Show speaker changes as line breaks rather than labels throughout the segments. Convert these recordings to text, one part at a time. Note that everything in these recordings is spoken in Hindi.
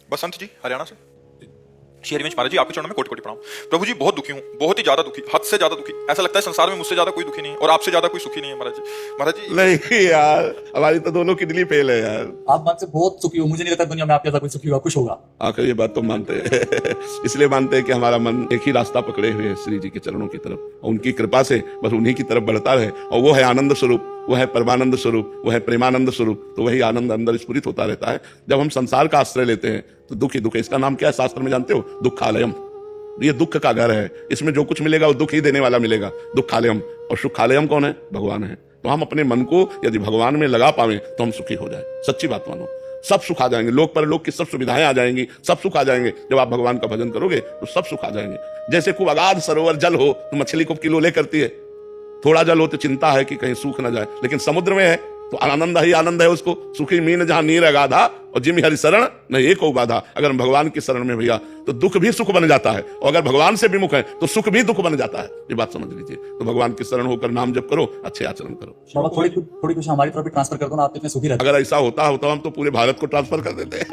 बसंत जी हरियाणा से। श्री हरिवंश महाराज जी, आपके चरणों में कोटि कोटि प्रणाम। प्रभु जी बहुत दुखी हूँ, बहुत ही ज्यादा दुखी, हद से ज्यादा दुखी। ऐसा लगता है संसार में मुझसे ज्यादा कोई दुखी नहीं है और आपसे ज्यादा कोई सुखी नहीं है महाराज जी। महाराज जी
नहीं यार, हमारी तो दोनों किडनी फेल है यार।
आप मन से बहुत सुखी हो, मुझे नहीं लगता दुनिया में आपके जैसा कोई सुखी होगा, खुश होगा।
आखिर ये बात तो मानते हैं इसलिए मानते हैं कि हमारा मन एक ही रास्ता पकड़े हुए है, श्री जी के चरणों की तरफ, और उनकी कृपा से बस उन्हीं की तरफ बढ़ता रहे। और वो है आनंद स्वरूप, वो है परमानंद स्वरूप, वो है प्रेमानंद स्वरूप। तो वही आनंद अंदर स्फुरित होता रहता है। जब हम संसार का आश्रय लेते हैं तो दुख ही दुख है। इसका नाम क्या है शास्त्र में जानते हो? दुखालयम। ये दुख का घर है, इसमें जो कुछ मिलेगा वो दुख ही देने वाला मिलेगा, दुखालयम। और सुखालयम कौन है? भगवान है। तो हम अपने मन को यदि भगवान में लगा पावे तो हम सुखी हो जाए। सच्ची बात मानो, सब सुख आ जाएंगे, लोक परलोक की सब सुविधाएं आ जाएंगी, सब सुख आ जाएंगे। जब आप भगवान का भजन करोगे तो सब सुख आ जाएंगे। जैसे खूब अगाध सरोवर जल हो तो मछली को किलोले करती है, थोड़ा जल हो तो चिंता है कि कहीं सूख ना जाए, लेकिन समुद्र में है तो आनंद ही आनंद है उसको। सुखी मीन जहां नीर अगाधा और जिम हरि शरण न एक को बाधा। अगर हम भगवान की शरण में भैया तो दुख भी सुख बन जाता है, और अगर भगवान से विमुख है तो सुख भी दुख बन जाता है। ये बात समझ लीजिए। तो भगवान की शरण होकर नाम जप करो, अच्छे आचरण करो।
बाबा थोड़ी कुछ हमारी तरफ भी ट्रांसफर कर दो ना, आप इतने सुखी रहते।
अगर ऐसा होता तो हम तो पूरे भारत को ट्रांसफर कर देते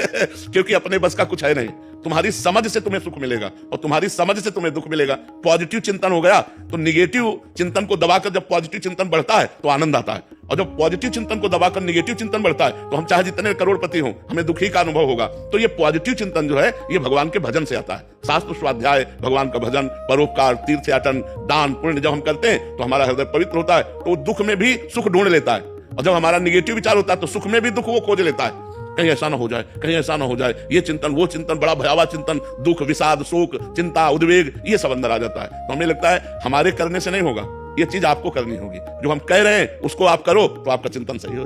क्योंकि अपने बस का कुछ है नहीं। तुम्हारी समझ से तुम्हें सुख मिलेगा और तुम्हारी समझ से तुम्हें दुख मिलेगा। पॉजिटिव चिंतन हो गया तो निगेटिव चिंतन को दबाकर जब पॉजिटिव चिंतन बढ़ता है तो आनंद आता है, और जब पॉजिटिव चिंतन को दबाकर निगेटिव चिंतन बढ़ता है तो हम चाहे जितने करोड़पति हों हमें दुखी का अनुभव होगा। तो ये पॉजिटिव चिंतन जो है ये भगवान के भजन से आता है। शास्त्र स्वाध्याय, भगवान का भजन, परोपकार, तीर्थयाटन, दान पुण्य जब हम करते हैं तो हमारा हृदय पवित्र होता है, तो दुख में भी सुख ढूंढ लेता है। और जब हमारा निगेटिव विचार होता है तो सुख में भी दुख वो खोज लेता है। कहीं ऐसा ना हो जाए, कहीं ऐसा ना हो जाए, ये चिंतन वो चिंतन, बड़ा भयावह चिंतन, दुख विषाद शोक चिंता उद्वेग ये सब अंदर आ जाता है। तो हमें लगता है हमारे करने से नहीं होगा, ये चीज आपको करनी होगी। जो हम कह रहे हैं उसको आप करो तो आपका चिंतन सही हो जाए।